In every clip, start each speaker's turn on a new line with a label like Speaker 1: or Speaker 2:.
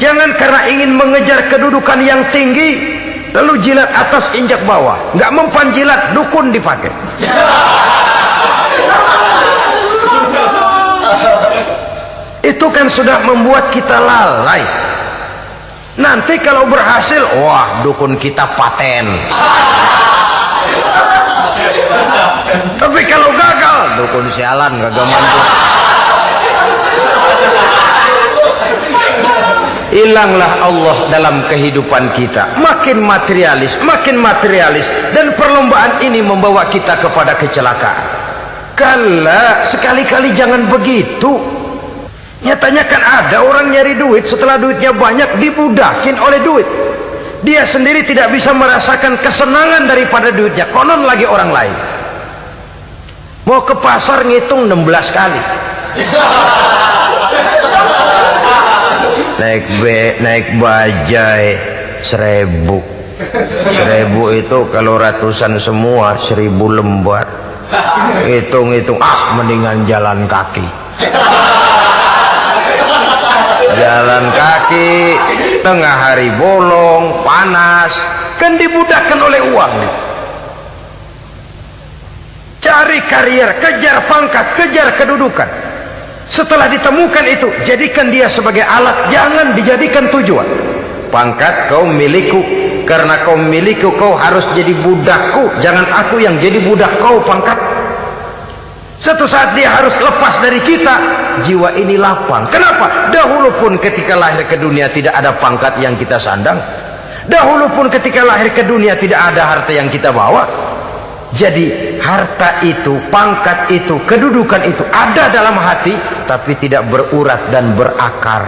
Speaker 1: Jangan karena ingin mengejar kedudukan yang tinggi lalu jilat atas injak bawah. Nggak mempan jilat, dukun dipakai. Itu kan sudah membuat kita lalai. Nanti kalau berhasil, wah dukun kita paten. Tapi kalau gagal, dukun sialan, gagal mantu. Hilanglah Allah dalam kehidupan kita. Makin materialis, dan perlombaan ini membawa kita kepada kecelakaan. Kala, sekali-kali jangan begitu. Nyatanya kan ada orang nyari duit, setelah duitnya banyak dibudakin oleh duit. Dia sendiri tidak bisa merasakan kesenangan daripada duitnya, konon lagi orang lain. Mau ke pasar ngitung 16 kali. Naik bajai 1000. 1000 itu kalau ratusan semua 1000 lembar. Hitung-hitung, mendingan jalan kaki. Jalan kaki tengah hari bolong, panas, kan dibudakkan oleh uang. Cari karier, kejar pangkat, kejar kedudukan. Setelah ditemukan itu, jadikan dia sebagai alat, jangan dijadikan tujuan. Pangkat kau milikku, karena kau milikku kau harus jadi budakku, jangan aku yang jadi budak kau. Pangkat satu saat dia harus lepas dari kita, jiwa ini lapang. Kenapa? Dahulu pun ketika lahir ke dunia tidak ada pangkat yang kita sandang. Dahulu pun ketika lahir ke dunia tidak ada harta yang kita bawa. Jadi harta itu, pangkat itu, kedudukan itu ada dalam hati, tapi tidak berurat dan berakar.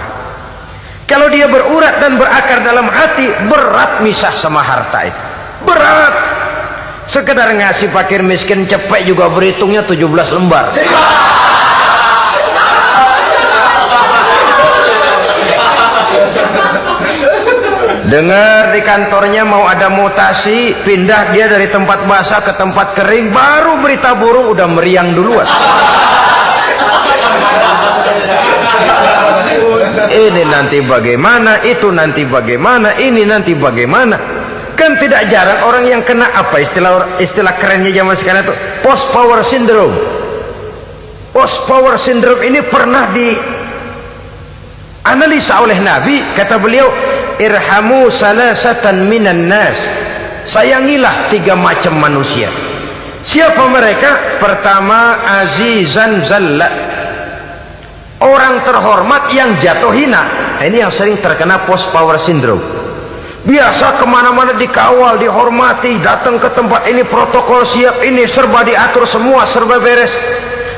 Speaker 1: Kalau dia berurat dan berakar dalam hati, berat misah sama harta itu. Berat. Sekedar ngasih fakir miskin cepet juga berhitungnya 17 lembar. Dengar di kantornya mau ada mutasi, pindah dia dari tempat basah ke tempat kering, baru berita burung udah meriang duluan. Ini nanti bagaimana, itu nanti bagaimana, ini nanti bagaimana. Kan tidak jarang orang yang kena apa istilah kerennya zaman sekarang itu, post power syndrome. Post power syndrome ini pernah dianalisa oleh Nabi. Kata beliau, irhamu salasatan minan nas, sayangilah 3 macam manusia. Siapa mereka? Pertama, azizan zalla, orang terhormat yang jatuh hina. Ini yang sering terkena post power syndrome. Biasa kemana-mana dikawal, dihormati, datang ke tempat ini protokol siap, ini serba diatur, semua serba beres.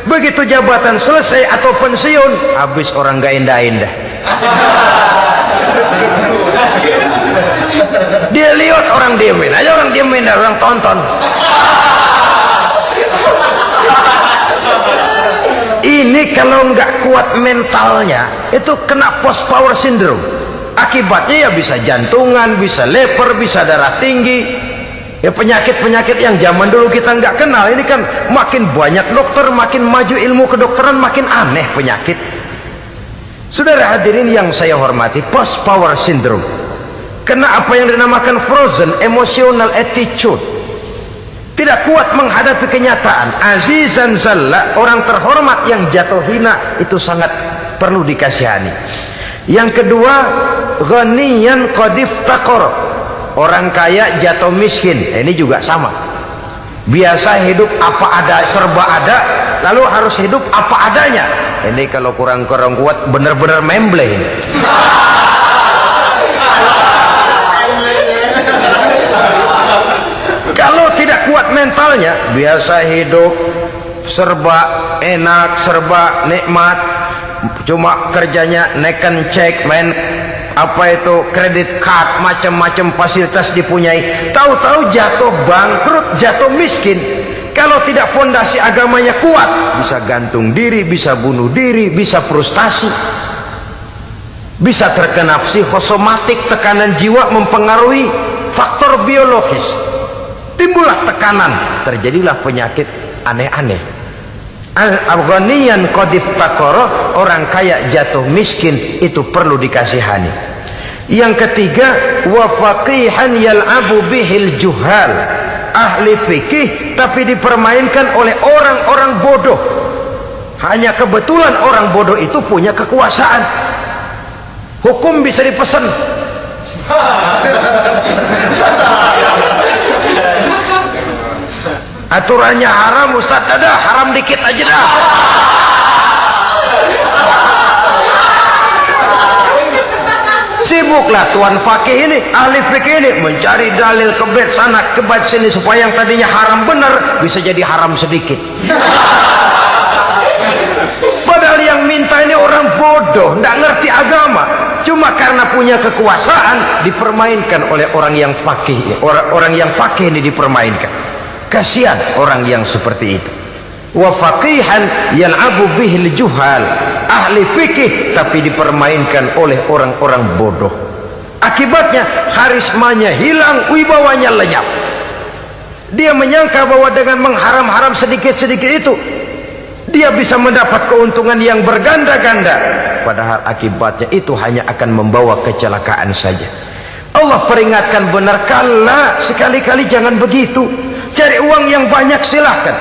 Speaker 1: Begitu jabatan selesai atau pensiun, habis orang gak indah-indah. Dia lihat orang diemin aja, orang diemin, orang tonton. Ini kalau nggak kuat mentalnya, itu kena post power syndrome. Akibatnya ya bisa jantungan, bisa leper, bisa darah tinggi. Ya penyakit-penyakit yang zaman dulu kita nggak kenal. Ini kan makin banyak dokter, makin maju ilmu kedokteran, makin aneh penyakit. Saudara hadirin yang saya hormati, post power syndrome kena apa yang dinamakan frozen emotional attitude. Tidak kuat menghadapi kenyataan. Azizan zalla, orang terhormat yang jatuh hina, itu sangat perlu dikasihani. Yang kedua, ghaniyan qad iftaqara, orang kaya jatuh miskin. Ini juga sama. Biasa hidup apa ada, serba ada, lalu harus hidup apa adanya. Ini kalau kurang-kurang kuat benar-benar memble ini. Kalau tidak kuat mentalnya, biasa hidup serba enak, serba nikmat, cuma kerjanya neken cek, main apa itu kredit card, macam-macam fasilitas dipunyai, tahu-tahu jatuh bangkrut, jatuh miskin. Kalau tidak fondasi agamanya kuat, bisa gantung diri, bisa bunuh diri, bisa frustasi, bisa terkena psikosomatik, tekanan jiwa mempengaruhi faktor biologis, timbullah tekanan, terjadilah penyakit aneh-aneh. Al-ghaniyan qad iftaqara, orang kaya jatuh miskin, itu perlu dikasihani. Yang ketiga, wa faqihan yal'abu bihil juhal, ahli fikih tapi dipermainkan oleh orang-orang bodoh. Hanya kebetulan orang bodoh itu punya kekuasaan. Hukum bisa dipesan. Aturannya haram, Ustaz, ada haram dikit aja dah. Sibuklah tuan fakih ini, ahli fikih ini mencari dalil kebet sana kebet sini supaya yang tadinya haram benar bisa jadi haram sedikit. Padahal yang minta ini orang bodoh, tidak ngerti agama, cuma karena punya kekuasaan dipermainkan oleh orang yang fakih. Orang yang fakih ini dipermainkan. Kasihan orang yang seperti itu. Wa faqihan yal'abu bihil juhal, ahli fikih tapi dipermainkan oleh orang-orang bodoh. Akibatnya karismanya hilang, wibawanya lenyap. Dia menyangka bahwa dengan mengharam-haram sedikit-sedikit itu dia bisa mendapat keuntungan yang berganda-ganda, padahal akibatnya itu hanya akan membawa kecelakaan saja. Allah peringatkan benar, kala, sekali-kali jangan begitu. Cari uang yang banyak silahkan,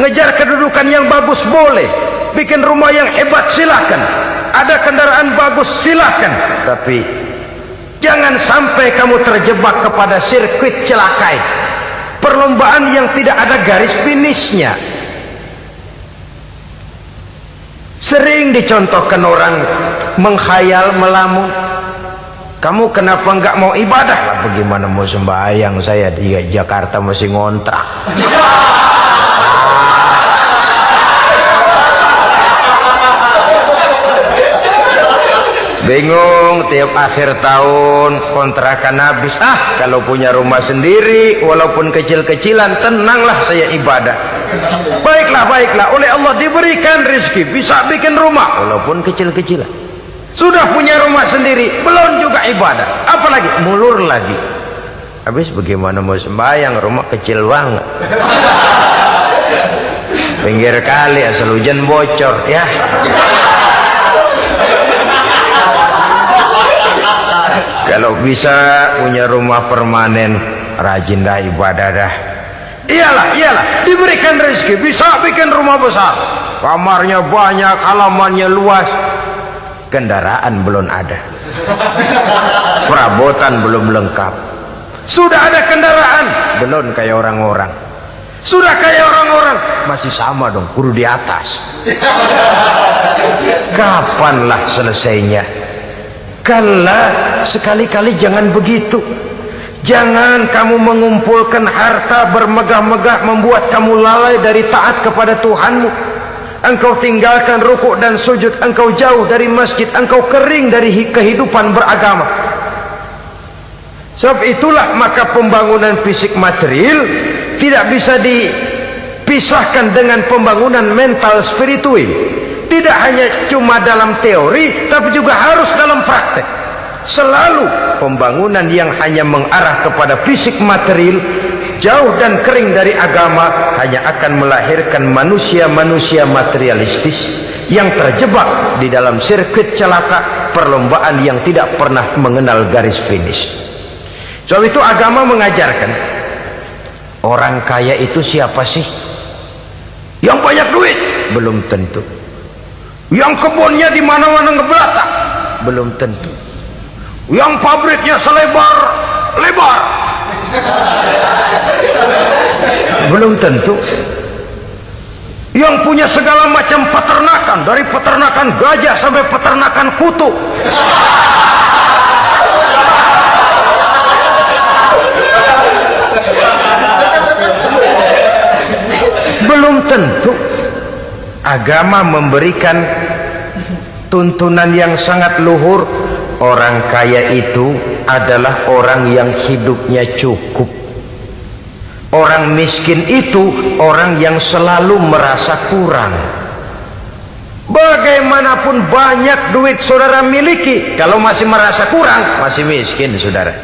Speaker 1: ngejar kedudukan yang bagus boleh, bikin rumah yang hebat silahkan, ada kendaraan bagus silahkan, tapi jangan sampai kamu terjebak kepada sirkuit celakai, perlombaan yang tidak ada garis finishnya. Sering dicontohkan orang menghayal, melamun, kamu kenapa enggak mau ibadah? Lah bagaimana mau sembahyang, saya di Jakarta masih ngontrak. Bingung, tiap akhir tahun kontrakan habis. Kalau punya rumah sendiri walaupun kecil-kecilan, tenanglah saya ibadah. Baiklah, oleh Allah diberikan rezeki bisa bikin rumah walaupun kecil-kecilan. Sudah punya rumah sendiri belum juga ibadah, apalagi mulur lagi. Habis bagaimana mau sembahyang, rumah kecil banget. Pinggir kali asal hujan bocor ya. Kalau bisa punya rumah permanen, rajin dah ibadah dah. Iyalah, diberikan rezeki bisa bikin rumah besar, kamarnya banyak, halamannya luas, kendaraan belum ada, perabotan belum lengkap. Sudah ada kendaraan belum kayak orang-orang, sudah kayak orang-orang masih sama dong, kudu di atas. Kapanlah selesainya? Kala, sekali-kali jangan begitu. Jangan kamu mengumpulkan harta bermegah-megah membuat kamu lalai dari taat kepada Tuhanmu. Engkau tinggalkan rukuk dan sujud, engkau jauh dari masjid, engkau kering dari kehidupan beragama. Sebab itulah maka pembangunan fisik material tidak bisa dipisahkan dengan pembangunan mental spiritual. Tidak hanya cuma dalam teori, tapi juga harus dalam praktek. Selalu pembangunan yang hanya mengarah kepada fisik material, jauh dan kering dari agama, hanya akan melahirkan manusia-manusia materialistis yang terjebak di dalam sirkuit celaka, perlombaan yang tidak pernah mengenal garis finish. Sebab itu agama mengajarkan, orang kaya itu siapa sih? Yang banyak duit? Belum tentu. Yang kebunnya di mana-mana ngebelatak? Belum tentu. Yang pabriknya selebar-lebar? Belum tentu. Yang punya segala macam peternakan, dari peternakan gajah sampai peternakan kutu? Belum tentu. Agama memberikan tuntunan yang sangat luhur. Orang kaya itu adalah orang yang hidupnya cukup. Orang miskin itu orang yang selalu merasa kurang. Bagaimanapun banyak duit saudara miliki, kalau masih merasa kurang, masih miskin saudara.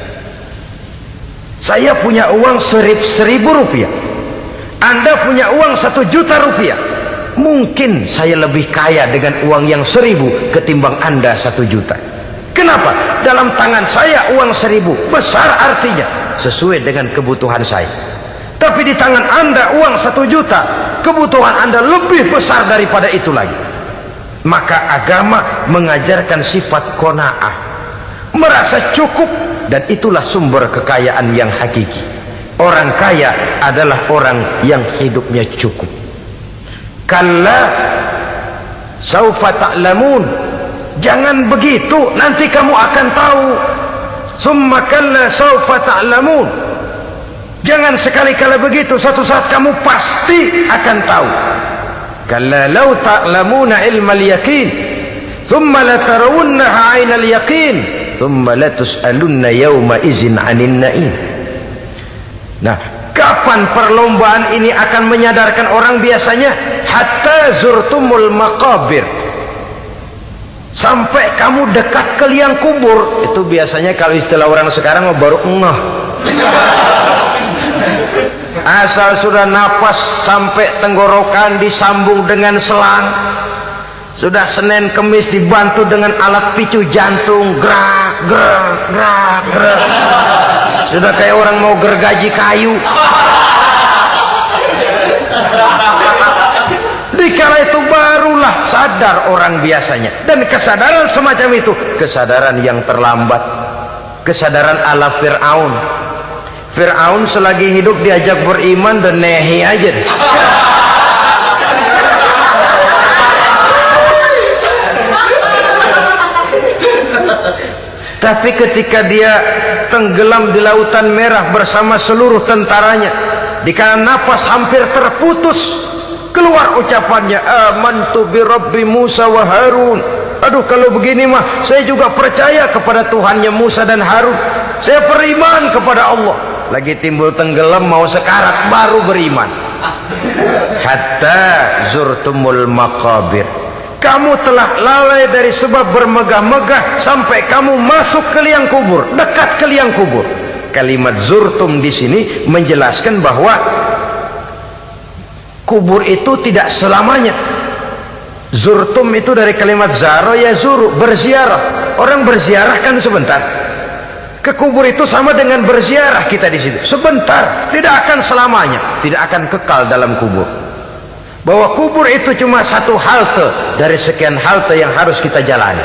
Speaker 1: Saya punya uang 1.000 rupiah, Anda punya uang 1 juta rupiah. Mungkin saya lebih kaya dengan uang yang 1.000 ketimbang Anda 1 juta. Kenapa? Dalam tangan saya uang 1.000, besar artinya, sesuai dengan kebutuhan saya. Tapi di tangan Anda uang 1 juta, kebutuhan Anda lebih besar daripada itu lagi. Maka agama mengajarkan sifat qanaah, merasa cukup, dan itulah sumber kekayaan yang hakiki. Orang kaya adalah orang yang hidupnya cukup. Kalla saufa ta'lamun, jangan begitu, nanti kamu akan tahu. Summa kalla saufa ta'lamun, jangan sekali-kali begitu, satu saat kamu pasti akan tahu. Kalla law ta'lamuna ilmal yaqin thumma latarawunnaha 'ainal yaqin thumma latus'alunna yawma idzin 'anil na'im. Nah, kapan perlombaan ini akan menyadarkan orang? Biasanya hatta zurtumul maqabir, sampai kamu dekat ke liang kubur. Itu biasanya kalau istilah orang sekarang baru ngeh. Asal sudah napas sampai tenggorokan disambung dengan selang, sudah Senin Kemis dibantu dengan alat picu jantung, gerak gerak gerak gerak, sudah kayak orang mau gergaji kayu. Dikala itu barulah sadar orang biasanya. Dan kesadaran semacam itu kesadaran yang terlambat, kesadaran ala Fir'aun. Fir'aun selagi hidup diajak beriman dan nehi aja. Tapi ketika dia tenggelam di lautan merah bersama seluruh tentaranya, dikala napas hampir terputus, keluar ucapannya, amantu bi Rabbi Musa wa Harun. Aduh, kalau begini mah saya juga percaya kepada Tuhannya Musa dan Harun, saya beriman kepada Allah. Lagi timbul tenggelam mau sekarat baru beriman. Hatta zurtumul maqabir, kamu telah lalai dari sebab bermegah-megah sampai kamu masuk ke liang kubur, dekat ke liang kubur. Kalimat zurtum di sini menjelaskan bahwa kubur itu tidak selamanya. Zurtum itu dari kalimat zaro ya zuru, berziarah. Orang berziarah kan sebentar. Ke kubur itu sama dengan berziarah kita di situ, sebentar, tidak akan selamanya, tidak akan kekal dalam kubur. Bahwa kubur itu cuma satu halte dari sekian halte yang harus kita jalani.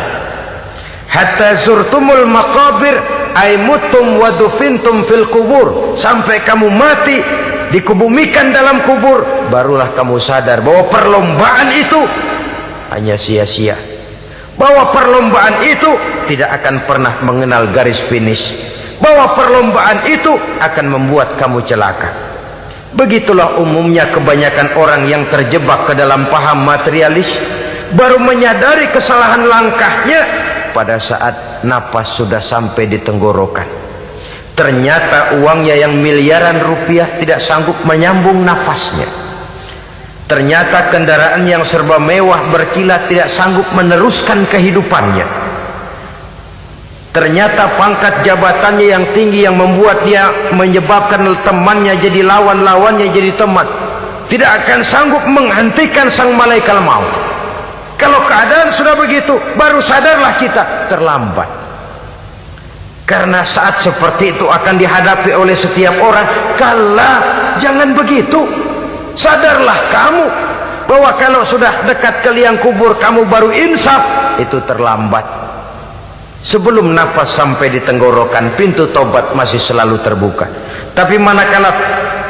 Speaker 1: Hatta zurtumul maqabir ay mutum wa dufintum fil kubur, sampai kamu mati dikubumikan dalam kubur, barulah kamu sadar bahwa perlombaan itu hanya sia-sia, bahwa perlombaan itu tidak akan pernah mengenal garis finish, bahwa perlombaan itu akan membuat kamu celaka. Begitulah umumnya kebanyakan orang yang terjebak ke dalam paham materialis, baru menyadari kesalahan langkahnya pada saat napas sudah sampai di tenggorokan. Ternyata uangnya yang miliaran rupiah tidak sanggup menyambung nafasnya. Ternyata kendaraan yang serba mewah berkilat tidak sanggup meneruskan kehidupannya. Ternyata pangkat jabatannya yang tinggi yang membuat dia menyebabkan temannya jadi lawan, lawannya jadi teman, tidak akan sanggup menghentikan sang malaikat maut. Kalau keadaan sudah begitu, baru sadarlah kita terlambat. Karena saat seperti itu akan dihadapi oleh setiap orang. Kala, jangan begitu. Sadarlah kamu bahwa kalau sudah dekat ke liang kubur kamu baru insaf, itu terlambat. Sebelum nafas sampai di tenggorokan, pintu tobat masih selalu terbuka. Tapi manakala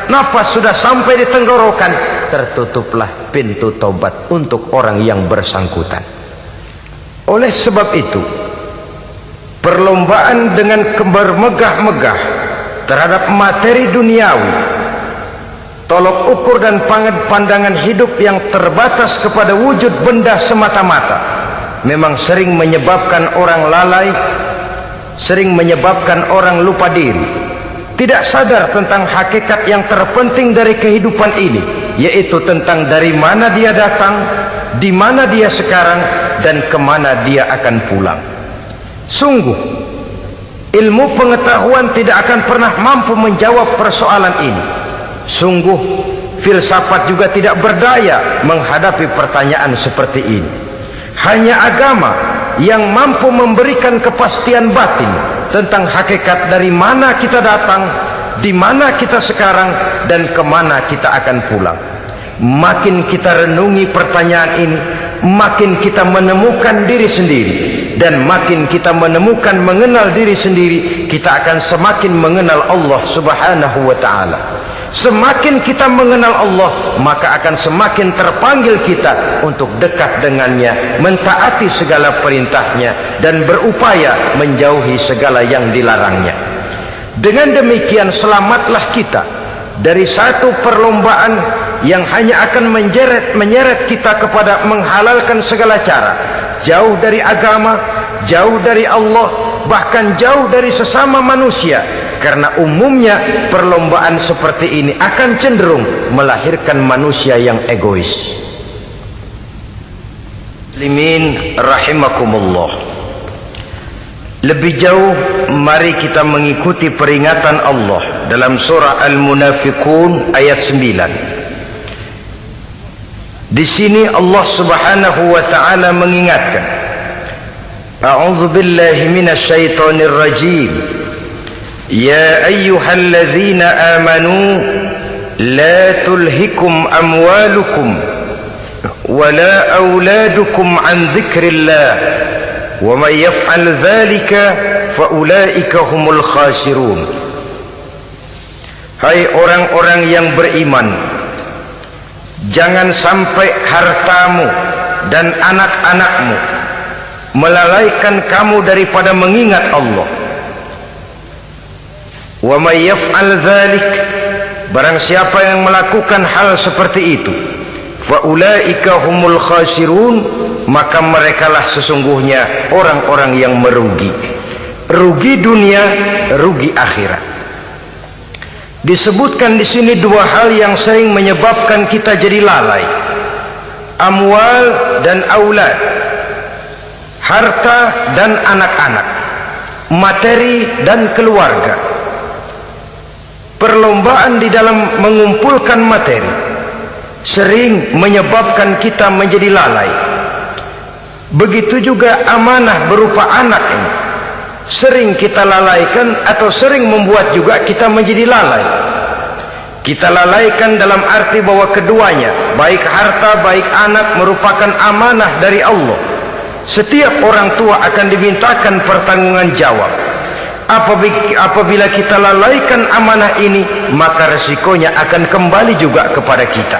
Speaker 1: nafas sudah sampai di tenggorokan, tertutuplah pintu tobat untuk orang yang bersangkutan. Oleh sebab itu, perlombaan dengan bermegah-megah terhadap materi duniawi, tolok ukur dan pandangan hidup yang terbatas kepada wujud benda semata-mata, memang sering menyebabkan orang lalai, sering menyebabkan orang lupa diri, tidak sadar tentang hakikat yang terpenting dari kehidupan ini, yaitu tentang dari mana dia datang, di mana dia sekarang, dan kemana dia akan pulang. Sungguh, ilmu pengetahuan tidak akan pernah mampu menjawab persoalan ini. Sungguh, filsafat juga tidak berdaya menghadapi pertanyaan seperti ini. Hanya agama yang mampu memberikan kepastian batin tentang hakikat dari mana kita datang, di mana kita sekarang, dan kemana kita akan pulang. Makin kita renungi pertanyaan ini, makin kita menemukan diri sendiri, dan makin kita menemukan mengenal diri sendiri, kita akan semakin mengenal Allah Subhanahu wa ta'ala. Semakin kita mengenal Allah, maka akan semakin terpanggil kita untuk dekat dengannya, mentaati segala perintahnya, dan berupaya menjauhi segala yang dilarangnya. Dengan demikian selamatlah kita dari satu perlombaan yang hanya akan menyeret kita kepada menghalalkan segala cara, jauh dari agama, jauh dari Allah, bahkan jauh dari sesama manusia. Karena umumnya perlombaan seperti ini akan cenderung melahirkan manusia yang egois. Muslimin rahimakumullah. Lebih jauh, mari kita mengikuti peringatan Allah dalam surah Al-Munafiqun ayat 9. Di sini Allah Subhanahu wa ta'ala mengingatkan, A'udzu billahi minasy syaithanir rajim. Ya ayyuhalladzina amanu la tulhikum amwalukum wala auladukum an dzikrillah wa may yaf'al dzalika fa ulaika humul khasirun. Hai orang-orang yang beriman, jangan sampai hartamu dan anak-anakmu melalaikan kamu daripada mengingat Allah. Wa may yaf'al dzalik, barang siapa yang melakukan hal seperti itu, fa ulaika humul khasirun, maka merekalah sesungguhnya orang-orang yang merugi. Rugi dunia, rugi akhirat. Disebutkan di sini dua hal yang sering menyebabkan kita jadi lalai. Amwal dan aulad, harta dan anak-anak, materi dan keluarga. Perlombaan di dalam mengumpulkan materi sering menyebabkan kita menjadi lalai. Begitu juga amanah berupa anak ini sering kita lalaikan, atau sering membuat juga kita menjadi lalai. Kita lalaikan dalam arti bahwa keduanya, baik harta baik anak, merupakan amanah dari Allah. Setiap orang tua akan dimintakan pertanggungan jawab. Apabila kita lalaikan amanah ini, maka resikonya akan kembali juga kepada kita.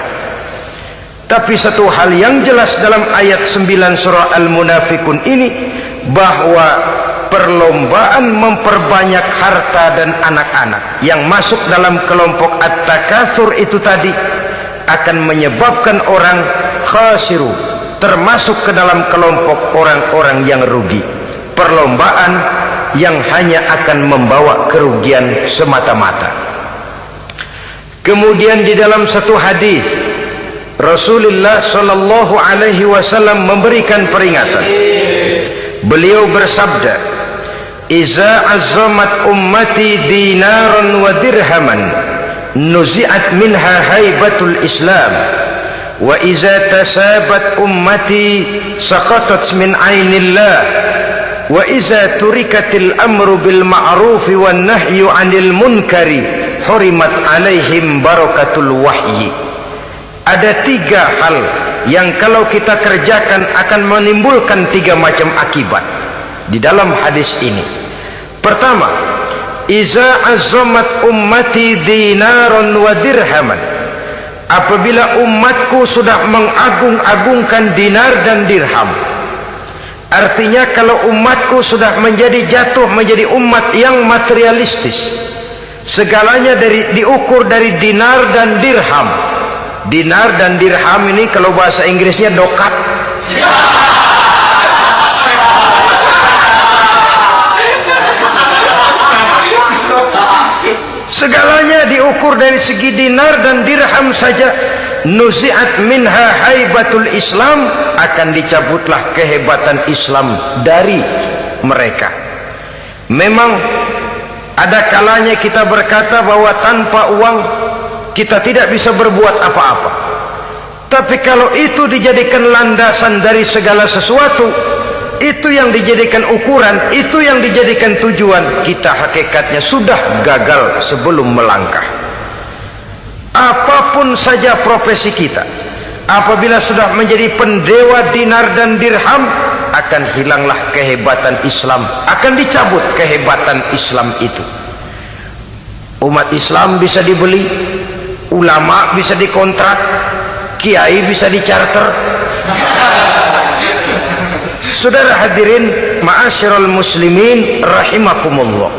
Speaker 1: Tapi satu hal yang jelas dalam ayat 9 surah Al-Munafiqun ini, bahwa perlombaan memperbanyak harta dan anak-anak yang masuk dalam kelompok at-takatsur itu tadi akan menyebabkan orang khasiru, termasuk ke dalam kelompok orang-orang yang rugi. Perlombaan yang hanya akan membawa kerugian semata-mata. Kemudian di dalam satu hadis, Rasulullah sallallahu alaihi wasallam memberikan peringatan. Beliau bersabda, "Iza azzamat ummati dinaran wa dirhaman, nuzi'at minha haibatul Islam. Wa iza tasabat ummati saqatat min ainillah. Wa iza turikatil amru bil ma'rufi wan nahyu 'anil munkari hurimat 'alaihim barakatul wahyi." Ada tiga hal yang kalau kita kerjakan akan menimbulkan tiga macam akibat di dalam hadis ini. Pertama, iza azzamat ummati dinaran wa dirhaman. Apabila umatku sudah mengagung-agungkan dinar dan dirham, artinya kalau umatku sudah jatuh menjadi umat yang materialistis, segalanya diukur dari dinar dan dirham. Dinar dan dirham ini kalau bahasa Inggrisnya dokat. Segalanya diukur dari segi dinar dan dirham saja. Nuzi'at minha haibatul Islam, akan dicabutlah kehebatan Islam dari mereka. Memang ada kalanya kita berkata bahwa tanpa uang kita tidak bisa berbuat apa-apa. Tapi kalau itu dijadikan landasan dari segala sesuatu, itu yang dijadikan ukuran, itu yang dijadikan tujuan, kita hakikatnya sudah gagal sebelum melangkah. Apapun saja profesi kita, apabila sudah menjadi pendewa dinar dan dirham, akan hilanglah kehebatan Islam, akan dicabut kehebatan Islam itu. Umat Islam bisa dibeli, ulama bisa dikontrak, kiai bisa dicarter. Saudara hadirin ma'asyiral muslimin rahimakumullah,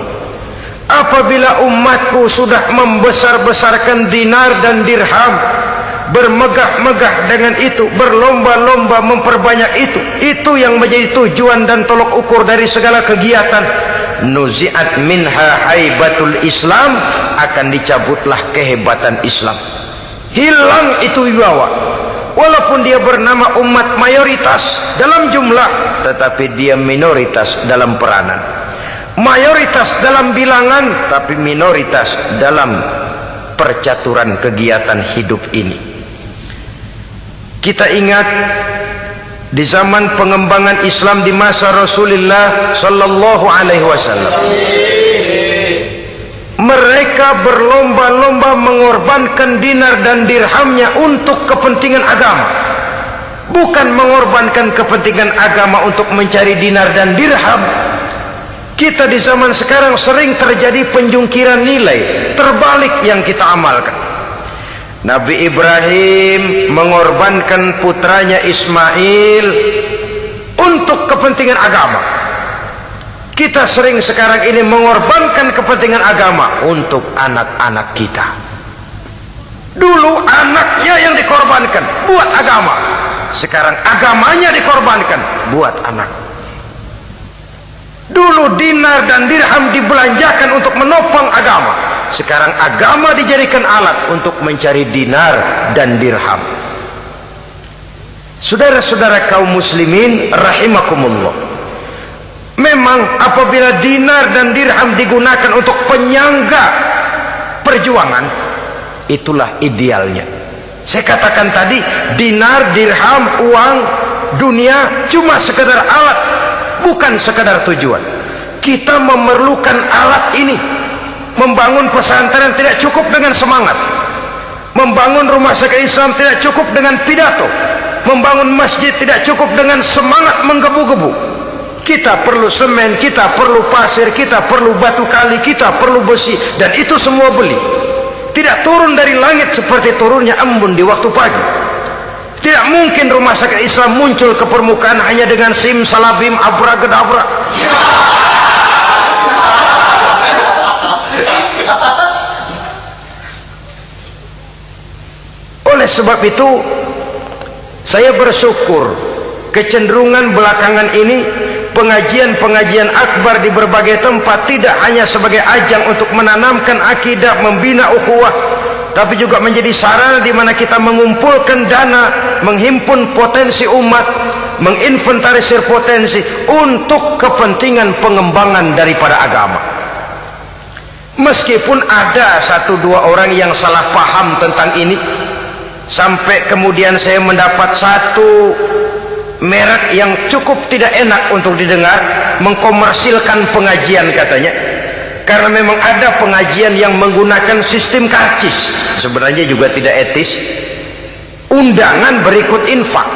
Speaker 1: apabila umatku sudah membesar-besarkan dinar dan dirham, bermegah-megah dengan itu, berlomba-lomba memperbanyak itu yang menjadi tujuan dan tolok ukur dari segala kegiatan, nuzi'at minha haibatul Islam, akan dicabutlah kehebatan Islam, hilang itu wibawa. Walaupun dia bernama umat mayoritas dalam jumlah, tetapi dia minoritas dalam peranan, mayoritas dalam bilangan, tapi minoritas dalam percaturan kegiatan hidup ini. Kita ingat di zaman pengembangan Islam di masa Rasulullah sallallahu alaihi wasallam, mereka berlomba-lomba mengorbankan dinar dan dirhamnya untuk kepentingan agama, bukan mengorbankan kepentingan agama untuk mencari dinar dan dirham. Kita di zaman sekarang sering terjadi penjungkiran nilai, terbalik yang kita amalkan. Nabi Ibrahim mengorbankan putranya Ismail untuk kepentingan agama. Kita sering sekarang ini mengorbankan kepentingan agama untuk anak-anak kita. Dulu anaknya yang dikorbankan buat agama, sekarang agamanya dikorbankan buat anak. Dulu dinar dan dirham dibelanjakan untuk menopang agama, sekarang agama dijadikan alat untuk mencari dinar dan dirham. Saudara-saudara kaum muslimin rahimakumullah, memang apabila dinar dan dirham digunakan untuk penyangga perjuangan, itulah idealnya. Saya katakan tadi, dinar, dirham, uang, dunia cuma sekedar alat, bukan sekedar tujuan. Kita memerlukan alat ini. Membangun pesantren tidak cukup dengan semangat, membangun rumah sakit Islam tidak cukup dengan pidato, membangun masjid tidak cukup dengan semangat menggebu-gebu. Kita perlu semen, kita perlu pasir, kita perlu batu kali, kita perlu besi, dan itu semua beli. Tidak turun dari langit seperti turunnya embun di waktu pagi. Tidak mungkin rumah sakit Islam muncul ke permukaan hanya dengan sim salabim abra-gedabra. Oleh sebab itu, saya bersyukur kecenderungan belakangan ini pengajian-pengajian akbar di berbagai tempat tidak hanya sebagai ajang untuk menanamkan akidah, membina ukhuwah, tapi juga menjadi sarana di mana kita mengumpulkan dana, menghimpun potensi umat, menginventarisir potensi untuk kepentingan pengembangan daripada agama. Meskipun ada satu dua orang yang salah paham tentang ini, sampai kemudian saya mendapat satu merek yang cukup tidak enak untuk didengar, mengkomersilkan pengajian katanya, karena memang ada pengajian yang menggunakan sistem karcis, sebenarnya juga tidak etis. Undangan berikut infak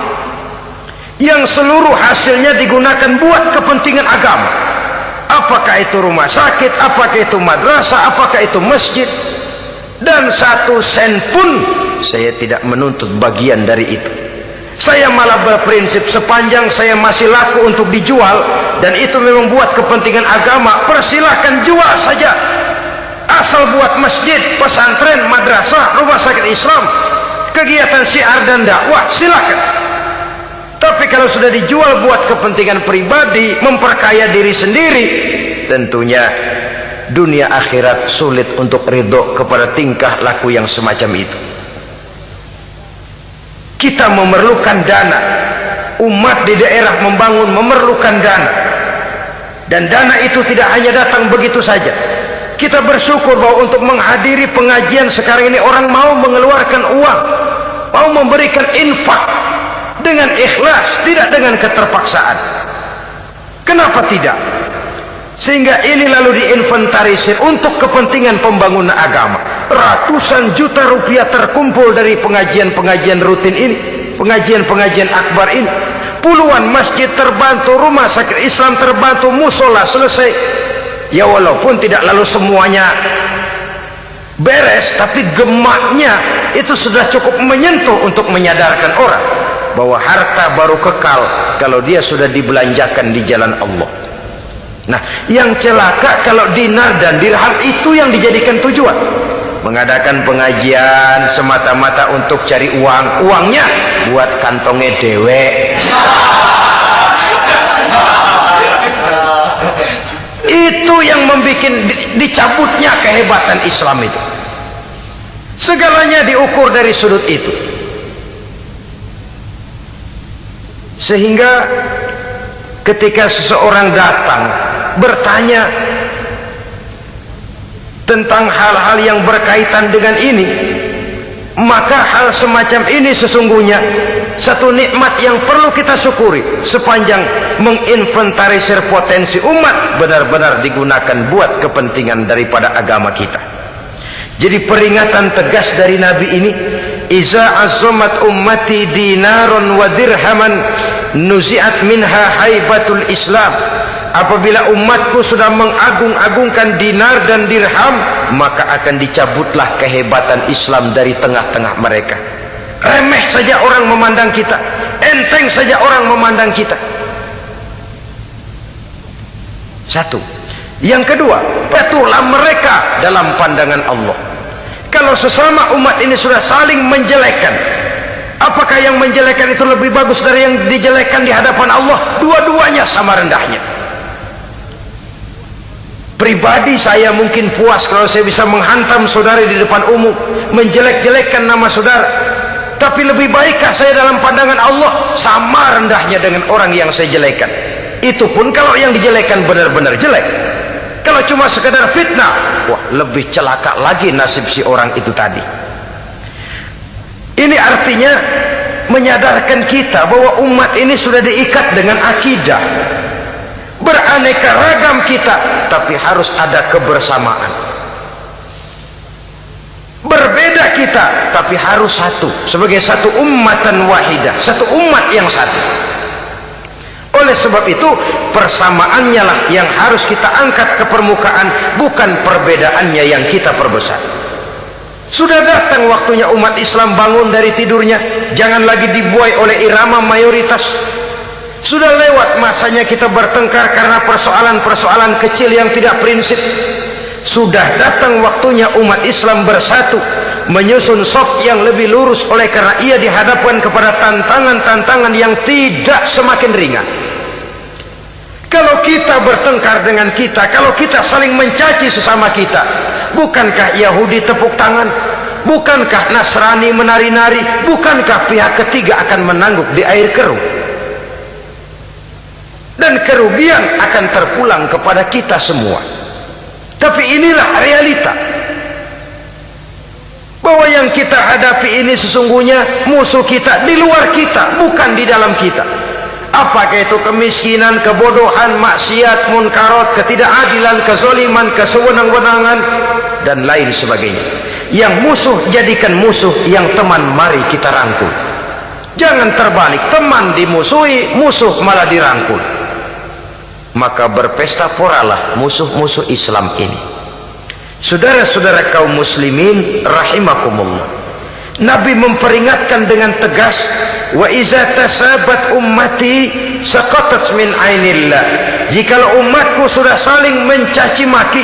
Speaker 1: yang seluruh hasilnya digunakan buat kepentingan agama, apakah itu rumah sakit, apakah itu madrasah, apakah itu masjid, dan 1 sen pun saya tidak menuntut bagian dari itu. Saya malah berprinsip sepanjang saya masih laku untuk dijual dan itu memang buat kepentingan agama, persilahkan jual saja, asal buat masjid, pesantren, madrasah, rumah sakit Islam, kegiatan syiar dan dakwah, silakan. Tapi kalau sudah dijual buat kepentingan pribadi, memperkaya diri sendiri, tentunya dunia akhirat sulit untuk ridho kepada tingkah laku yang semacam itu. Kita memerlukan dana, umat di daerah membangun memerlukan dana, dan dana itu tidak hanya datang begitu saja. Kita bersyukur bahwa untuk menghadiri pengajian sekarang ini orang mau mengeluarkan uang, mau memberikan infak dengan ikhlas, tidak dengan keterpaksaan. Kenapa tidak? Sehingga ini lalu diinventarisir untuk kepentingan pembangunan agama. Ratusan juta rupiah terkumpul dari pengajian-pengajian rutin ini, pengajian-pengajian akbar ini. Puluhan masjid terbantu, rumah sakit Islam terbantu, musola selesai. Ya walaupun tidak lalu semuanya beres, tapi gemaknya itu sudah cukup menyentuh untuk menyadarkan orang bahwa harta baru kekal kalau dia sudah dibelanjakan di jalan Allah. Nah, yang celaka kalau dinar dan dirham itu yang dijadikan tujuan. Mengadakan pengajian semata-mata untuk cari uang, uangnya buat kantongnya dewe. Itu yang membuat dicabutnya kehebatan Islam itu. Segalanya diukur dari sudut itu. Sehingga ketika seseorang datang bertanya tentang hal-hal yang berkaitan dengan ini, maka hal semacam ini sesungguhnya satu nikmat yang perlu kita syukuri sepanjang menginventarisir potensi umat benar-benar digunakan buat kepentingan daripada agama kita. Jadi peringatan tegas dari Nabi ini, iza azumat ummati dinaron wa dirhaman nuzi'at minha haibatul Islam. Apabila umatku sudah mengagung-agungkan dinar dan dirham, maka akan dicabutlah kehebatan Islam dari tengah-tengah mereka. Remeh saja orang memandang kita, enteng saja orang memandang kita. Satu. Yang kedua, patuhlah mereka dalam pandangan Allah. Kalau sesama umat ini sudah saling menjelekkan, apakah yang menjelekkan itu lebih bagus dari yang dijelekkan di hadapan Allah? Dua-duanya sama rendahnya. Pribadi saya mungkin puas kalau saya bisa menghantam saudara di depan umum, menjelek-jelekkan nama saudara. Tapi lebih baikkah saya dalam pandangan Allah? Sama rendahnya dengan orang yang saya jelekkan. Itu pun kalau yang dijelekan benar-benar jelek. Kalau cuma sekedar fitnah, wah lebih celaka lagi nasib si orang itu tadi. Ini artinya menyadarkan kita bahwa umat ini sudah diikat dengan akidah. Beraneka ragam kita, tapi harus ada kebersamaan. Berbeda kita, tapi harus satu, sebagai satu ummatan wahidah, satu umat yang satu. Oleh sebab itu, persamaannya lah yang harus kita angkat ke permukaan, bukan perbedaannya yang kita perbesar. Sudah datang waktunya umat Islam bangun dari tidurnya, jangan lagi dibuai oleh irama mayoritas. Sudah lewat masanya kita bertengkar karena persoalan-persoalan kecil yang tidak prinsip. Sudah datang waktunya umat Islam bersatu, menyusun saf yang lebih lurus oleh karena ia dihadapkan kepada tantangan-tantangan yang tidak semakin ringan. Kalau kita bertengkar dengan kita, kalau kita saling mencaci sesama kita, bukankah Yahudi tepuk tangan? Bukankah Nasrani menari-nari? Bukankah pihak ketiga akan menangguk di air keruh? Dan kerugian akan terpulang kepada kita semua. Tapi inilah realita, bahwa yang kita hadapi ini sesungguhnya musuh kita di luar kita, bukan di dalam kita. Apakah itu kemiskinan, kebodohan, maksiat, munkarat, ketidakadilan, kezaliman, kesewenang-wenangan, dan lain sebagainya. Yang musuh jadikan musuh, yang teman mari kita rangkul. Jangan terbalik, teman dimusuhi, musuh malah dirangkul. Maka berpesta poralah musuh-musuh Islam ini. Saudara-saudara kaum muslimin rahimakumullah, Nabi memperingatkan dengan tegas, wa iza tasabat ummati saqatat min ainillah. Jikalau umatku sudah saling mencaci maki,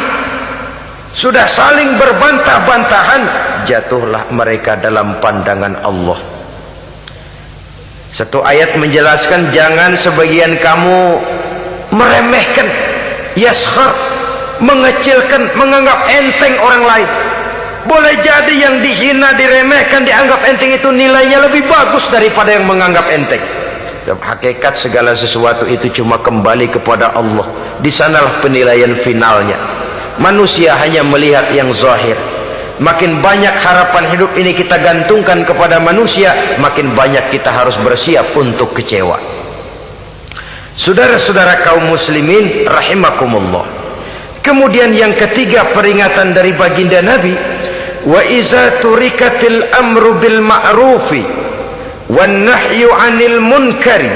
Speaker 1: sudah saling berbantah-bantahan, jatuhlah mereka dalam pandangan Allah. Satu ayat menjelaskan jangan sebagian kamu meremehkan, yaskhar, mengecilkan, menganggap enteng orang lain. Boleh jadi yang dihina, diremehkan, dianggap enteng itu nilainya lebih bagus daripada yang menganggap enteng. Hakikat segala sesuatu itu cuma kembali kepada Allah. Di sanalah penilaian finalnya. Manusia hanya melihat yang zahir. Makin banyak harapan hidup ini kita gantungkan kepada manusia, makin banyak kita harus bersiap untuk kecewa. Saudara-saudara kaum muslimin rahimakumullah. Kemudian yang ketiga peringatan dari baginda Nabi, wa iza turikatil amru bil ma'rufi wan nahyu 'anil munkari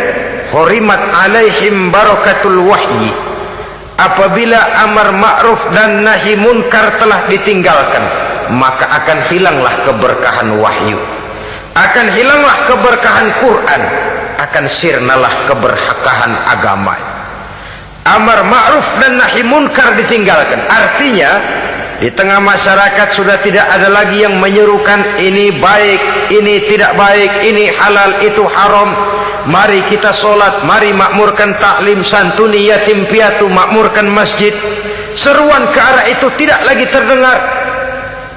Speaker 1: hurimat 'alaihim barakatul wahyi. Apabila amar ma'ruf dan nahi munkar telah ditinggalkan, maka akan hilanglah keberkahan wahyu, akan hilanglah keberkahan Quran, akan sirnalah keberkahan agama. Amar ma'ruf dan nahi munkar ditinggalkan, artinya di tengah masyarakat sudah tidak ada lagi yang menyerukan ini baik, ini tidak baik, ini halal, itu haram. Mari kita sholat, mari makmurkan taklim, santuni yatim piatu, makmurkan masjid. Seruan ke arah itu tidak lagi terdengar.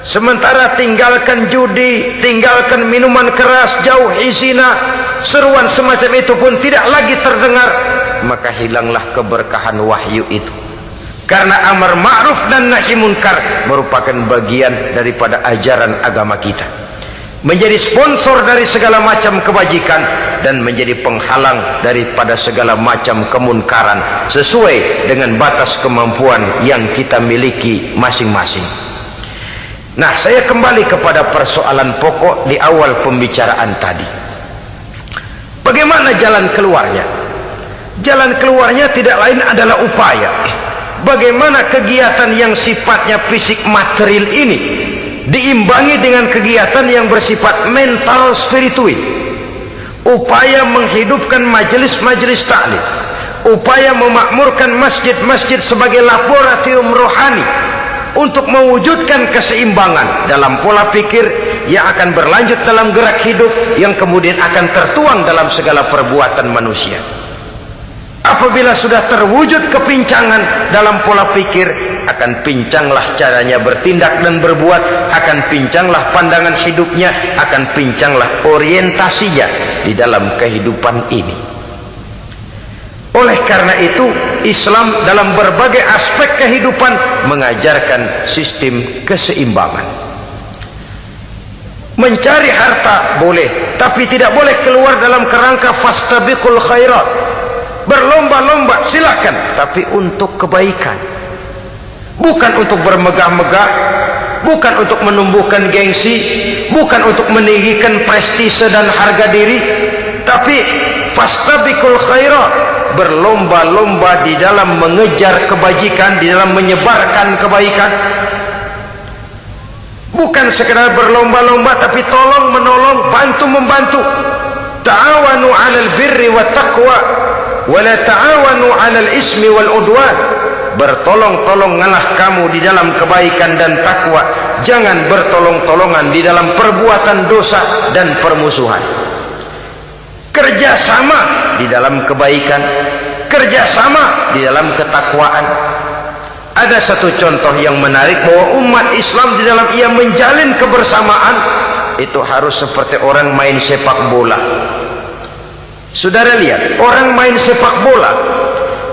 Speaker 1: Sementara tinggalkan judi, tinggalkan minuman keras, jauhi zina, seruan semacam itu pun tidak lagi terdengar. Maka hilanglah keberkahan wahyu itu. Karena amar ma'ruf dan nahi munkar merupakan bagian daripada ajaran agama kita, menjadi sponsor dari segala macam kebajikan dan menjadi penghalang daripada segala macam kemunkaran sesuai dengan batas kemampuan yang kita miliki masing-masing. Nah, saya kembali kepada persoalan pokok di awal pembicaraan tadi. Bagaimana jalan keluarnya? Jalan keluarnya tidak lain adalah upaya. Bagaimana kegiatan yang sifatnya fisik material ini diimbangi dengan kegiatan yang bersifat mental spiritual. Upaya menghidupkan majelis-majelis taklim, upaya memakmurkan masjid-masjid sebagai laboratorium rohani untuk mewujudkan keseimbangan dalam pola pikir yang akan berlanjut dalam gerak hidup yang kemudian akan tertuang dalam segala perbuatan manusia. Apabila sudah terwujud kepincangan dalam pola pikir, akan pincanglah caranya bertindak dan berbuat, akan pincanglah pandangan hidupnya, akan pincanglah orientasinya di dalam kehidupan ini. Oleh karena itu, Islam dalam berbagai aspek kehidupan mengajarkan sistem keseimbangan. Mencari harta boleh, tapi tidak boleh keluar dalam kerangka fastabiqul khairat. Berlomba-lomba silakan, tapi untuk kebaikan, bukan untuk bermegah-megah, bukan untuk menumbuhkan gengsi, bukan untuk meninggikan prestise dan harga diri, tapi fastabiqul khairat, berlomba-lomba di dalam mengejar kebajikan, di dalam menyebarkan kebaikan. Bukan sekedar berlomba-lomba, tapi tolong menolong, bantu membantu. Ta'awanu 'alal birri wat taqwa wala ta'awanu 'alal ismi wal udwan. Bertolong-tolonganlah kamu di dalam kebaikan dan takwa, jangan bertolong-tolongan di dalam perbuatan dosa dan permusuhan. Kerjasama di dalam kebaikan, kerjasama di dalam ketakwaan. Ada satu contoh yang menarik bahwa umat Islam di dalam ia menjalin kebersamaan itu harus seperti orang main sepak bola. Saudara lihat, orang main sepak bola,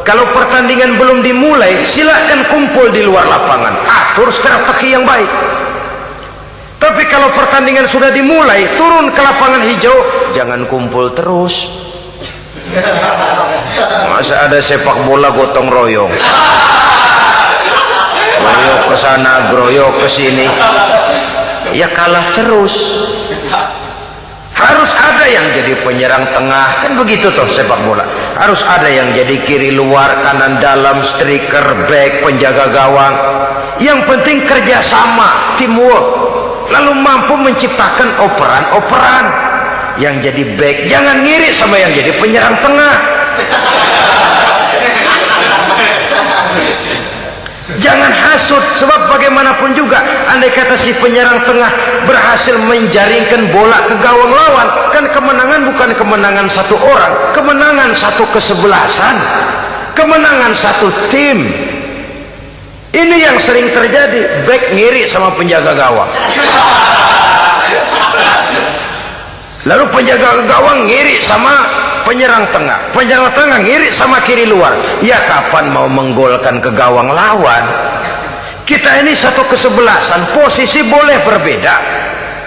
Speaker 1: kalau pertandingan belum dimulai, silahkan kumpul di luar lapangan, atur strategi yang baik. Tapi kalau pertandingan sudah dimulai, turun ke lapangan hijau, jangan kumpul terus. Masa ada sepak bola gotong royong, groyok ke sana, groyok ke sini, ya kalah terus. Harus ada yang jadi penyerang tengah, kan begitu toh sepak bola. Harus ada yang jadi kiri luar, kanan dalam, striker, back, penjaga gawang. Yang penting kerjasama, teamwork, lalu mampu menciptakan operan-operan. Yang jadi back jangan ngiri sama yang jadi penyerang tengah. Jangan hasut, sebab bagaimanapun juga andai kata si penyerang tengah berhasil menjaringkan bola ke gawang lawan, kan kemenangan bukan kemenangan satu orang, kemenangan satu kesebelasan, kemenangan satu tim. Ini yang sering terjadi, back ngiri sama penjaga gawang, lalu penjaga gawang ngiri sama penyerang tengah, penyerang tengah ngiri sama kiri luar. Ya kapan mau menggolkan ke gawang lawan? Kita ini satu kesebelasan, posisi boleh berbeda.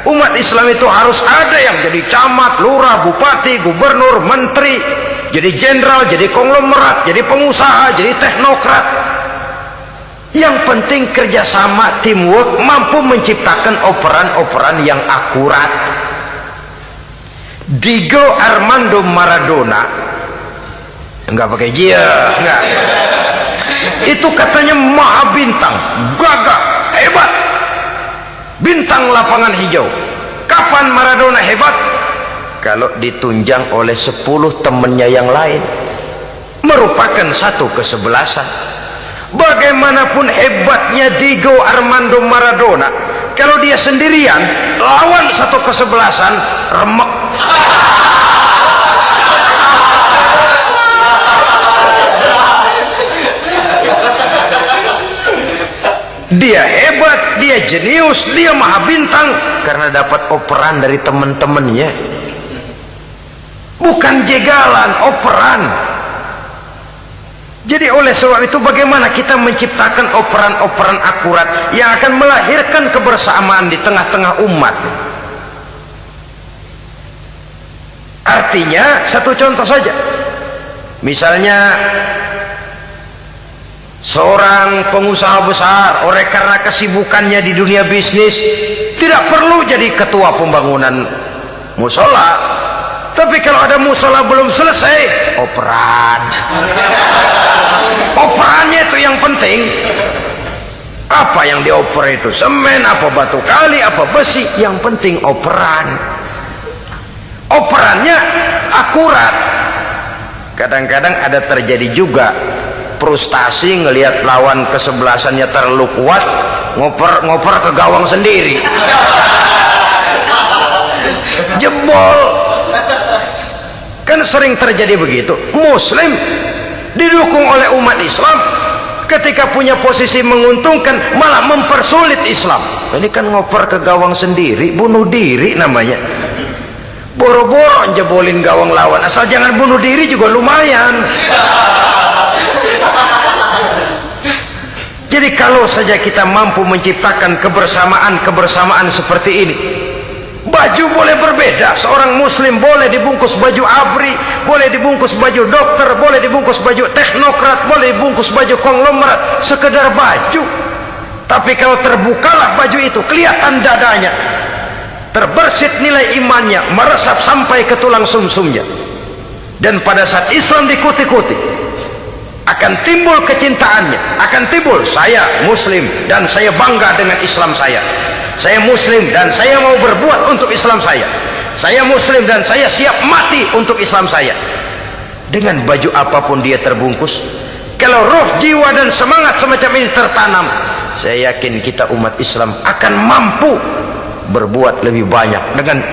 Speaker 1: Umat Islam itu harus ada yang jadi camat, lurah, bupati, gubernur, menteri, jadi jenderal, jadi konglomerat, jadi pengusaha, jadi teknokrat. Yang penting kerjasama, teamwork, mampu menciptakan operan-operan yang akurat. Diego Armando Maradona, enggak pakai dia, enggak. Itu katanya maha bintang, gagah, hebat, bintang lapangan hijau. Kapan Maradona hebat? Kalau ditunjang oleh 10 temannya yang lain, merupakan satu kesebelasan. Bagaimanapun hebatnya Diego Armando Maradona, kalau dia sendirian lawan satu kesebelasan, remek. Dia hebat, dia jenius, dia maha bintang karena dapat operan dari teman-temannya. Bukan jegalan, operan. Jadi oleh sebab itu bagaimana kita menciptakan operan-operan akurat yang akan melahirkan kebersamaan di tengah-tengah umat. Artinya satu contoh saja, misalnya seorang pengusaha besar, oleh karena kesibukannya di dunia bisnis, tidak perlu jadi ketua pembangunan musola. Tapi kalau ada musola belum selesai, operan. Operannya itu yang penting. Apa yang dioper itu? Semen, apa batu kali, apa besi? Yang penting operan. Operannya akurat. Kadang-kadang ada terjadi juga frustasi ngelihat lawan kesebelasannya terlalu kuat, ngoper ke gawang sendiri, jebol. Kan sering terjadi begitu. Muslim didukung oleh umat Islam, ketika punya posisi menguntungkan malah mempersulit Islam. Ini kan ngoper ke gawang sendiri, bunuh diri namanya. Boro-boro jebolin gawang lawan, asal jangan bunuh diri juga lumayan. Jadi kalau saja kita mampu menciptakan kebersamaan seperti ini, baju boleh berbeda. Seorang muslim boleh dibungkus baju abri, boleh dibungkus baju dokter, boleh dibungkus baju teknokrat, boleh dibungkus baju konglomerat, sekedar baju. Tapi kalau terbukalah baju itu, kelihatan dadanya, terbersit nilai imannya, meresap sampai ke tulang sumsumnya. Dan pada saat Islam dikuti-kuti, akan timbul kecintaannya, akan timbul, saya muslim dan saya bangga dengan Islam saya. Saya muslim dan saya mau berbuat untuk Islam saya. Saya muslim dan saya siap mati untuk Islam saya. Dengan baju apapun dia terbungkus, kalau roh, jiwa dan semangat semacam ini tertanam, saya yakin kita umat Islam akan mampu berbuat lebih banyak dengan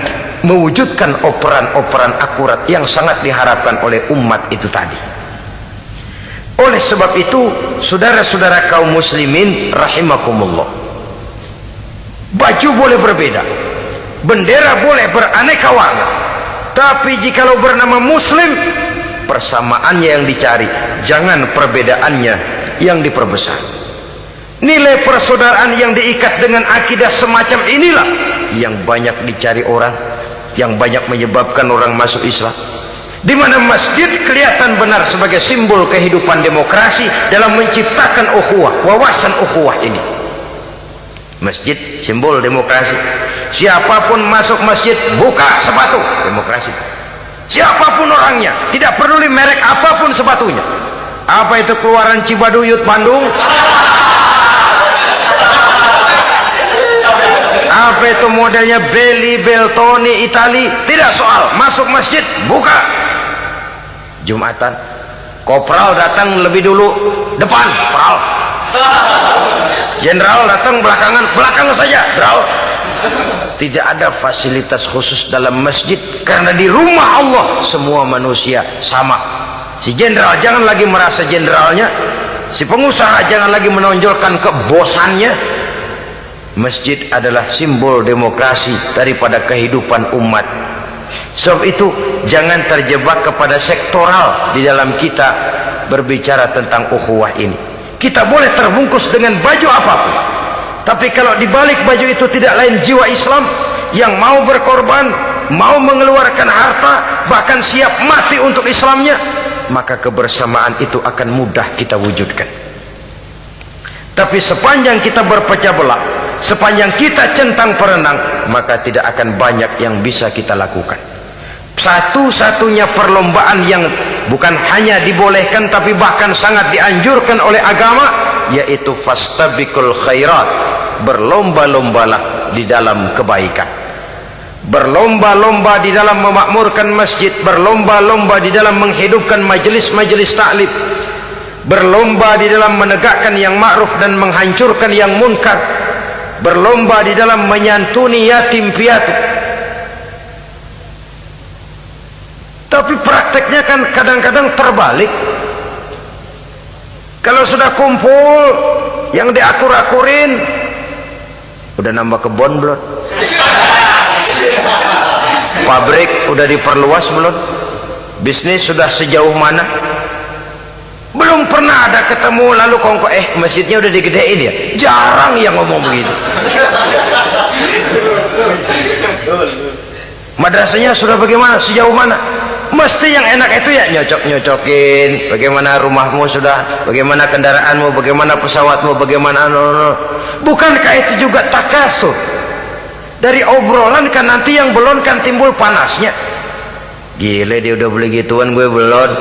Speaker 1: mewujudkan operan-operan akurat yang sangat diharapkan oleh umat itu tadi. Oleh sebab itu, saudara-saudara kaum muslimin rahimakumullah, baju boleh berbeda, bendera boleh beraneka warna, tapi jikalau bernama muslim, persamaannya yang dicari, jangan perbedaannya yang diperbesar. Nilai persaudaraan yang diikat dengan akidah semacam inilah yang banyak dicari orang, yang banyak menyebabkan orang masuk Islam. Di mana masjid kelihatan benar sebagai simbol kehidupan demokrasi dalam menciptakan ukhuwah, wawasan ukhuwah ini. Masjid simbol demokrasi. Siapapun masuk masjid buka sepatu, demokrasi. Siapapun orangnya, tidak peduli merek apapun sepatunya. Apa itu keluaran Cibaduyut Bandung? Apa itu modelnya Belli, Beltoni, Itali? Tidak soal, masuk masjid buka. Jumatan, kopral datang lebih dulu depan, pral. Jenderal datang belakang saja, pral. Tidak ada fasilitas khusus dalam masjid, karena di rumah Allah semua manusia sama. Si jenderal jangan lagi merasa jenderalnya, si pengusaha jangan lagi menonjolkan kebosannya. Masjid adalah simbol demokrasi daripada kehidupan umat. Sebab itu jangan terjebak kepada sektoral di dalam kita berbicara tentang ukhuwah ini. Kita boleh terbungkus dengan baju apapun, tapi kalau di balik baju itu tidak lain jiwa Islam yang mau berkorban, mau mengeluarkan harta, bahkan siap mati untuk Islamnya, maka kebersamaan itu akan mudah kita wujudkan. Tapi sepanjang kita berpecah belah, sepanjang kita centang perenang, maka tidak akan banyak yang bisa kita lakukan. Satu-satunya perlombaan yang bukan hanya dibolehkan tapi bahkan sangat dianjurkan oleh agama, yaitu fastabiqul khairat, berlomba-lombalah di dalam kebaikan, berlomba-lomba di dalam memakmurkan masjid, berlomba-lomba di dalam menghidupkan majelis-majelis taklim, berlomba di dalam menegakkan yang ma'ruf dan menghancurkan yang munkar, berlomba di dalam menyantuni yatim piatu. Tapi prakteknya kan kadang-kadang terbalik. Kalau sudah kumpul yang diakur-akurin, udah nambah kebun belum? Pabrik udah diperluas belum? Bisnis sudah sejauh mana? Belum pernah ada ketemu lalu kongko masjidnya udah digedein ya. Jarang yang ngomong begitu. Madrasahnya sudah bagaimana, sejauh mana? Mesti yang enak itu ya nyocok-nyocokin, bagaimana rumahmu sudah, bagaimana kendaraanmu, bagaimana pesawatmu, bagaimana bukankah itu juga takasur? Dari obrolan kan nanti yang belum kan timbul panasnya. Gile dia udah beli gituan, gue belum.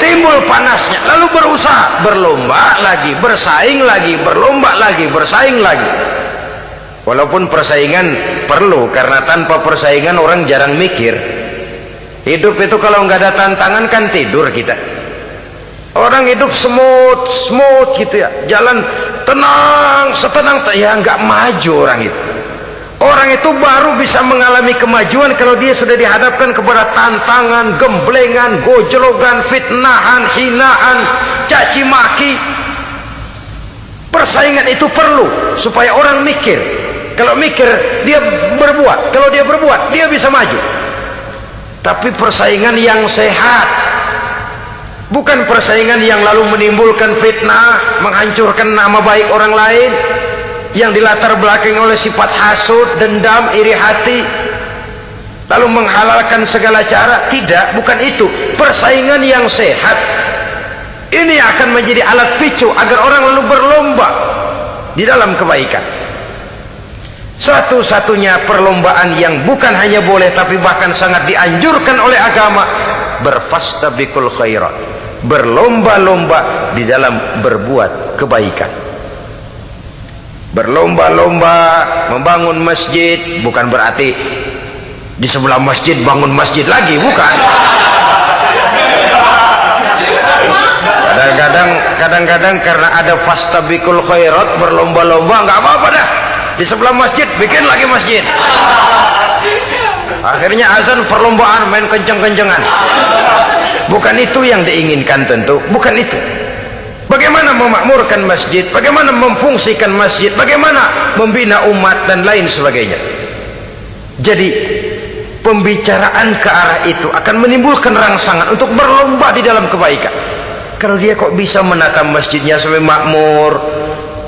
Speaker 1: Timbul panasnya, lalu berusaha, berlomba lagi, bersaing lagi, berlomba lagi, bersaing lagi. Walaupun persaingan perlu, karena tanpa persaingan orang jarang mikir. Hidup itu kalau nggak ada tantangan kan tidur kita. Orang hidup smooth gitu ya, jalan tenang, setenang ya nggak maju orang itu. Orang itu baru bisa mengalami kemajuan kalau dia sudah dihadapkan kepada tantangan, gemblengan, gojlogan, fitnahan, hinaan, caci maki. Persaingan itu perlu supaya orang mikir. Kalau mikir dia berbuat, kalau dia berbuat dia bisa maju. Tapi persaingan yang sehat, bukan persaingan yang lalu menimbulkan fitnah, menghancurkan nama baik orang lain, yang dilatar belakangi oleh sifat hasud, dendam, iri hati, lalu menghalalkan segala cara. Tidak, bukan itu. Persaingan yang sehat ini akan menjadi alat picu agar orang lalu berlomba di dalam kebaikan. Satu-satunya perlombaan yang bukan hanya boleh tapi bahkan sangat dianjurkan oleh agama, berfastabiqul khairat, berlomba-lomba di dalam berbuat kebaikan. Berlomba-lomba membangun masjid, bukan berarti di sebelah masjid bangun masjid lagi, bukan. Kadang-kadang karena ada fastabiqul khairat, berlomba-lomba, nggak apa-apa dah. Di sebelah masjid bikin lagi masjid. Akhirnya azan perlombaan main kenceng-kencengan. Bukan itu yang diinginkan tentu, bukan itu. Bagaimana memakmurkan masjid, bagaimana memfungsikan masjid, bagaimana membina umat dan lain sebagainya. Jadi pembicaraan ke arah itu akan menimbulkan rangsangan untuk berlomba di dalam kebaikan. Kalau dia kok bisa menata masjidnya sampai makmur,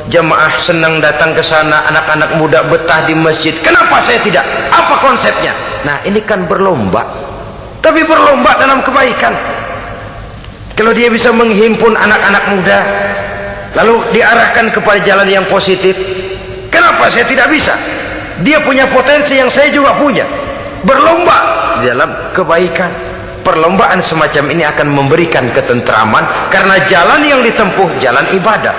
Speaker 1: jamaah senang datang ke sana, anak-anak muda betah di masjid, kenapa saya tidak? Apa konsepnya? Nah, ini kan berlomba, tapi berlomba dalam kebaikan. Kalau dia bisa menghimpun anak-anak muda lalu diarahkan kepada jalan yang positif, kenapa saya tidak bisa? Dia punya potensi yang saya juga punya. Berlomba di dalam kebaikan. Perlombaan semacam ini akan memberikan ketentraman karena jalan yang ditempuh jalan ibadah.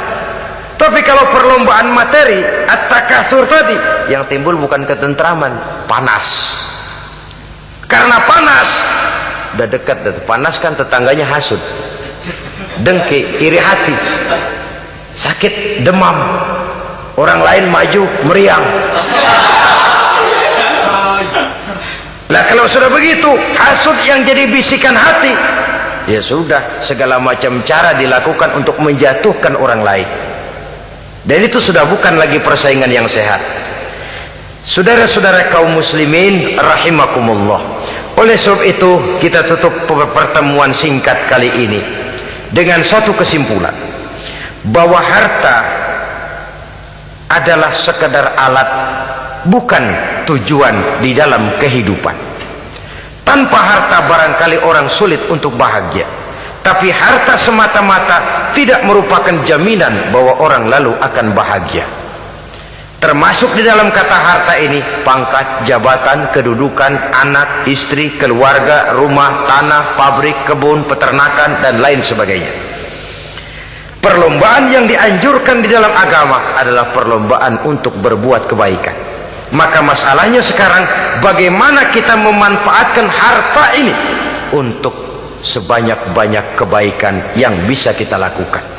Speaker 1: Tapi kalau perlombaan materi, at-takasur tadi, yang timbul bukan ketentraman, panas. Karena panas, udah dekat, panas kan tetangganya hasud, dengki, iri hati, sakit, demam, orang lain maju, meriang. Nah kalau sudah begitu, hasud yang jadi bisikan hati, ya sudah, segala macam cara dilakukan untuk menjatuhkan orang lain. Dan itu sudah bukan lagi persaingan yang sehat. Saudara-saudara kaum muslimin rahimakumullah. Oleh sebab itu kita tutup pertemuan singkat kali ini dengan satu kesimpulan, bahwa harta adalah sekedar alat, bukan tujuan di dalam kehidupan. Tanpa harta barangkali orang sulit untuk bahagia, tapi harta semata-mata tidak merupakan jaminan bahwa orang lalu akan bahagia. Termasuk di dalam kata harta ini pangkat, jabatan, kedudukan, anak, istri, keluarga, rumah, tanah, pabrik, kebun, peternakan, dan lain sebagainya. Perlombaan yang dianjurkan di dalam agama adalah perlombaan untuk berbuat kebaikan. Maka masalahnya sekarang bagaimana kita memanfaatkan harta ini untuk sebanyak-banyak kebaikan yang bisa kita lakukan.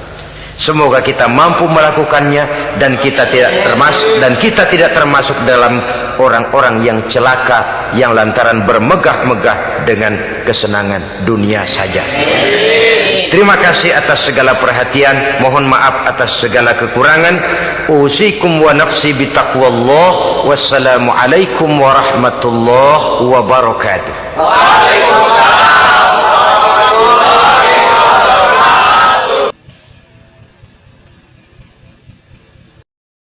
Speaker 1: Semoga kita mampu melakukannya dan kita tidak termasuk dalam orang-orang yang celaka yang lantaran bermegah-megah dengan kesenangan dunia saja. Terima kasih atas segala perhatian, mohon maaf atas segala kekurangan. Usikum wa nafsi bitaqwallah. Wassalamualaikum warahmatullahi wabarakatuh. Waalaikumsalam.